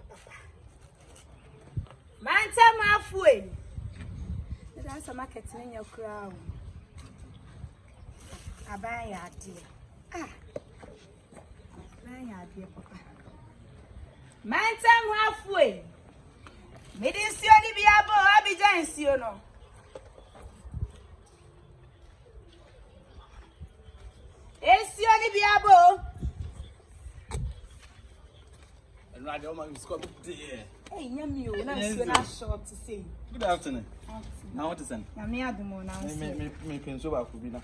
papa. Man tell my fool. That's a market in your crown. I buy your dear. Ah. Buy your dear papa. Man tell my fool. Me didn't see any be able I be giants, you know. It's the only be able. And right now, my scope there. Hey, you not short to say. Good afternoon. Now what is it? Na me adumo na Me penso ba ku bi na.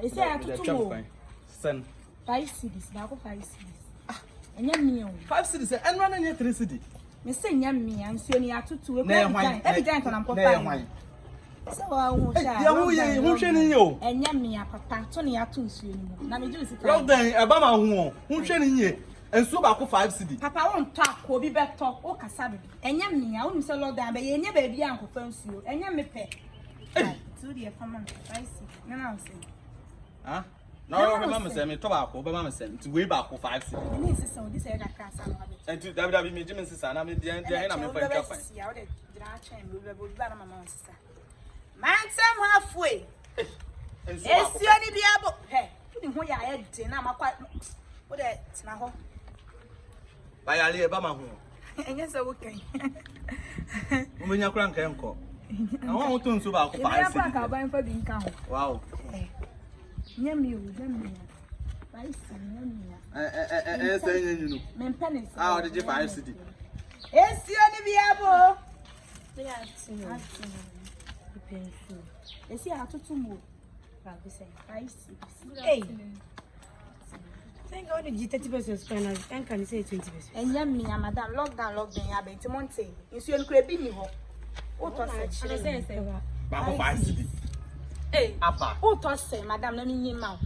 Ese ya tutu. Sen. 5 cedis, ba ko 5 cedis. Ah, enya mi o. 5 cedis, and run na 3 cedis. Me say enya mi ansuo ni atutu e ko every time kon am ko 5. So wa hu sha. Ya hu ye, hu hwe ni yo. Enya mi apapa, to ni atu nsuo ni mu. Na me ju sika. Well then, e ba ma hu o. Hu hwe ni ye. Ensuo ba ko 5 cedis. Papa won to akọ bi beto, o kasa bi. Enya mi a, wonu se lockdown be ye enya ba bi anko fa nsuo. Enya me pe. To the farmer, I see. No, no, see. Huh? No, remember, say me tobacco, but Mamma said to way back for 5 cedis. This is so this area class. And to WWE Jimmy Sister, I'm the end. I'm a friend. Man, some halfway. It's the only be able. Hey, who you had dinner? I'm quite. What that's now. By Ali Bama. And yes, okay. When you're crank, uncle. I want to about 5 cedis. I'll buy for the income. Wow. Yummy. Saying you know. Men pennies. How did you 5 cedis? It's the only be able. They are painful. They see how to move. Hey. Thank God you 30% spend and can say 20%. And yummy, madam, lockdown, ya be to Monte. You see, you could be here. What was it? Back 5 cedis. Hey, Apa. What was it, madam? Let me name out.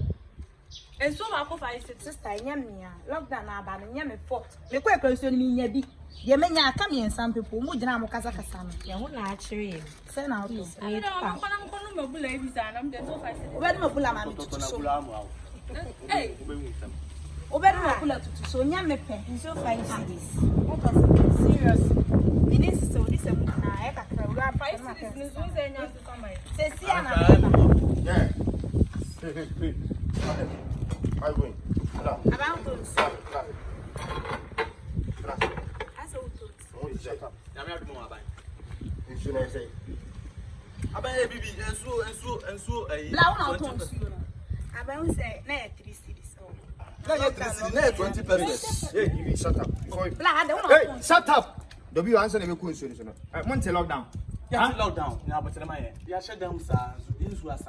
and so I go 5 cedis. Sister, yummy, lockdown, about and yummy fought. The quick question me, yabi. You may not come in some people, Mujana Kazakasana. Yeah, what actually? Send out. I don't know, I'm going to believe this, and I'm just so 5 cedis. When my Bulama to show. Hey, Over to so yummy pen, so 5 cedis. What was it? Serious. Minister, this is I have a 5 cedis. Say, see, yeah. I'm going. about those. Insurance. I buy a baby and so a Blow out on you. I bound say, nay, 3 cities. 20%. Hey, you shut up. Blood, Hey, shut up. The answer never could say so. Monte lockdown. Yeah, lockdown. Now, but I shut down, sir. This was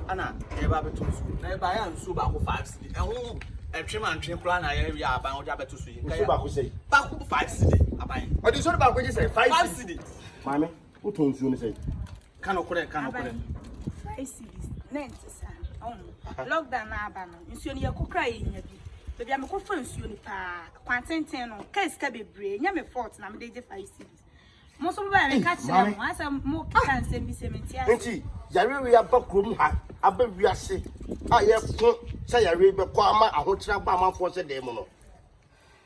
Anna, never to never buy and so back 5 cedis. And trim and trim plan, I area about Jabba to swing. Back 5 cedis. What is about what you say? 5 cedis. Mammy, who told you to say? Cannot correct, cannot correct. 5 cities. Nancy, lockdown, Abano. You see, you're crying. Baby, I'm a conference unit. Quantin, case can be brave. You're a fort, and I'm 5 cities. Most of them catch them. I some more can send me 70. Auntie, Yari, we are back room. I bet we are sick. I have say I read the Kwama, I want to have my force a demon.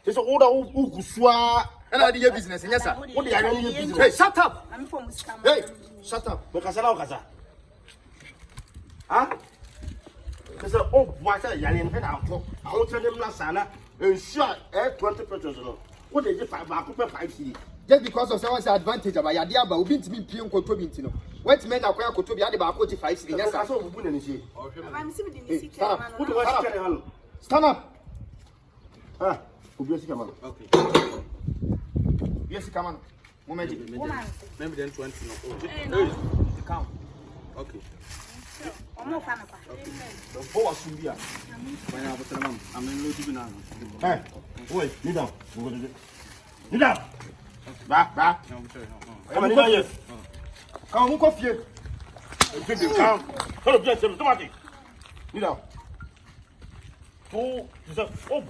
There's an older who swore and I did business. Yes, sir. What do I need? Hey, shut up. I'm from Hey, shut up. Because I know, huh? There's an old water yelling and I'll tell them last Sana and shot 20%. What did you find back 5 cedis? Just because of someone's advantage about your dear, but we've been to be peeing Kotobintino. What men are quite to be added about 45 cedis? Yes, I saw Bunny. Stand up. Ah, come on. Okay. Yes, come on. Maybe then 20. Hey, Count. Okay. The boy should be. I'm in Lutu now. Hey, wait, kneel down. Kneel down. Back. Come on, here. Come on, coffee. Come. Hold up, tomati. Kneel down. Oh,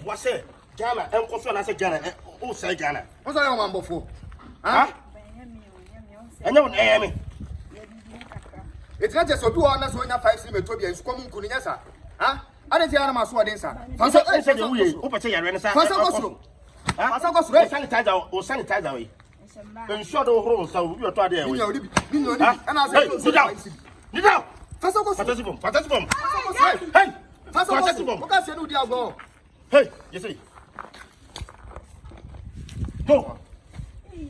what's it? Ghana, and coffee, I said Ghana. Oh, say Ghana. What's that one before? Huh? And you want me? It's not just a 2 hours when you're 5 cedis and squamming Kunyasa. Huh? I didn't hear my sword inside. First, I said, we open your renaissance. Asa ko sure sanitizer o sanitizer we. Ensure the whole so you to there we. Ana say Ni down. Fasa ko Fantastic bomb. Hey. Fasa ko. O ka se no di agbo. Hey, you see. No.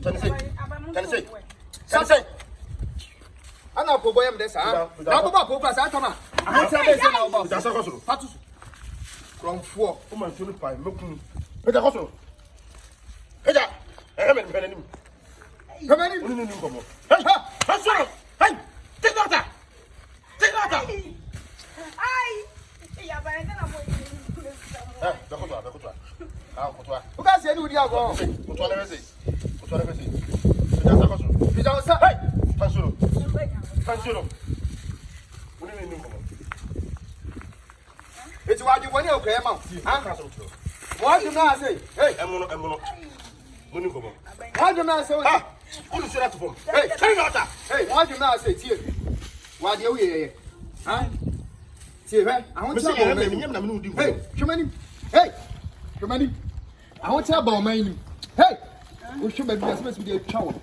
Can say. Ana ko boyam de sa. Na ko ba ko sa tama. Ahun say be say na o ba. Da sa ko so. Fatu. From 4. O man so ni pa mekun. E da ko so. E da. E me ni nim. Come on. Oni ni komo. Hey. Hey. Hey. Take that. Ai. Ya ba na mo. Eh, da ko to. Ah, ko to. O ka se no di agbo. Ko to le say. E da sa ko so. Bi ja sa. Hey. Fansuro. Oni ni komo. Eti wa ju woni o ko e ma. Ah, ka so to. Wa ju na say. Hey, Emuno. Muni komo. wa ju na say. Ah, unu sura to fom. Hey, Carry water. hey, wa ju na say tie. Wa de o ye. Ha? Tie he. Ahun Me ti say abo e man. me nyam na me udi. Hey, twemani. Hey. Twemani. Ahun ti abo man ni. Hey. O hwe ba bi asem bi de twa wo.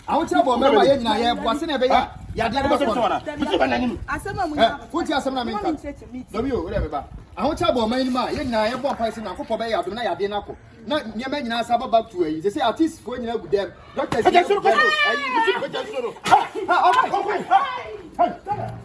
Ahun ti abo man ma ye nyina ye bo ase na be ya. Ya de Ko so ko. to na. Me say ba na nim. Asema mu Eh, nya. wo ti asem na me nka. No bi o, we be ba. Ahun ti abo man ni ma ye nyina ye bo pa ase na akopɔ be ya dum na ya de na ko. Na nyama nyina sa ba back to yi. Say say artist ko nyina gu dem. Doctors. Fansuro. Hey. Ha, okay. Hey.